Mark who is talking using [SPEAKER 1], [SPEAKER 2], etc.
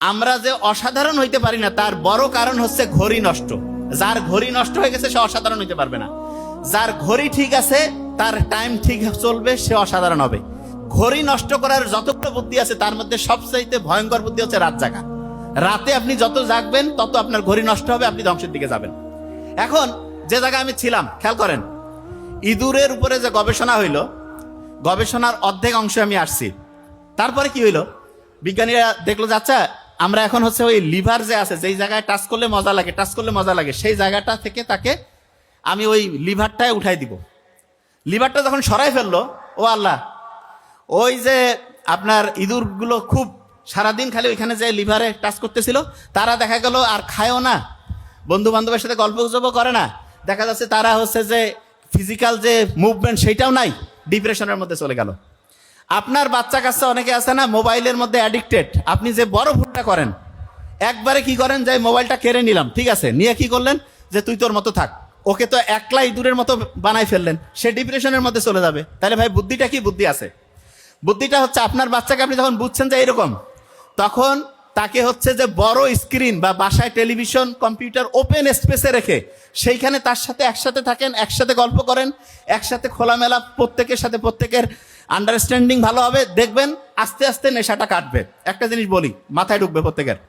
[SPEAKER 1] আমরা যে অসাধারণ হইতে পারি না তার বড় কারণ হচ্ছে ঘড়ি নষ্ট। যার ঘড়ি নষ্ট হয়ে গেছে সে অসাধারণ হইতে পারবে না। যার ঘড়ি ঠিক আছে, তার টাইম ঠিক চলবে, সে অসাধারণ হবে। ঘড়ি নষ্ট করার যতগুলো বুদ্ধি আছে তার মধ্যে সবচাইতে ভয়ঙ্কর বুদ্ধি হচ্ছে রাত জাগা। রাতে আপনি যত জাগবেন তত আপনার ঘড়ি নষ্ট হবে, আপনি ধ্বংসের দিকে যাবেন। এখন যে জায়গায় আমি ছিলাম, খেয়াল করেন, ইঁদুরের উপরে যে গবেষণা হইল, গবেষণার অর্ধেক অংশে আমি আসছি। তারপরে কি হইলো, বিজ্ঞানীরা দেখলো যে আচ্ছা আমরা এখন হচ্ছে ওই লিভার যে আছে, যেই জায়গায় টাচ করলে মজা লাগে, টাচ করলে মজা লাগে, সেই জায়গাটা থেকে তাকে আমি ওই লিভারটায় উঠাই দিব। লিভারটা যখন সরাই ফেললো, ও আল্লাহ, ওই যে আপনার ইঁদুরগুলো খুব সারাদিন খালি ওইখানে যে লিভারে টাচ করতেছিল, তারা দেখা গেল আর খায়ও না, বন্ধু বান্ধবের সাথে গল্প গুজবও করে না। দেখা যাচ্ছে তারা হচ্ছে যে ফিজিক্যাল যে মুভমেন্ট সেইটাও নাই, ডিপ্রেশনের মধ্যে চলে গেল। আপনার বাচ্চা কাচ্চা অনেকে আছে না, মোবাইলের মধ্যে অ্যাডিক্টেড। আপনি যে বড় ভুলটা করেন, একবারে কি করেন, যে মোবাইলটা কেড়ে নিলাম, ঠিক আছে, নিয়ে কি করলেন যে তুই তোর মতো থাক, ওকে তো একলাই দূরের মতো বানাই ফেললেন, সে ডিপ্রেশনের মধ্যে চলে যাবে। তাহলে ভাই বুদ্ধিটা কি? বুদ্ধি আছে। বুদ্ধিটা হচ্ছে আপনার বাচ্চাকে আপনি যখন বুঝছেন যে এরকম, তখন তাকে হচ্ছে যে বড় স্ক্রিন বা বাসায় টেলিভিশন কম্পিউটার ওপেন স্পেসে রেখে সেইখানে তার সাথে একসাথে থাকেন, একসাথে গল্প করেন, একসাথে খোলামেলা, প্রত্যেকের সাথে প্রত্যেকের আন্ডারস্ট্যান্ডিং ভালো হবে, দেখবেন আস্তে আস্তে নেশাটা কাটবে। একটা জিনিস বলি, মাথায় ঢুকবে প্রত্যেকের।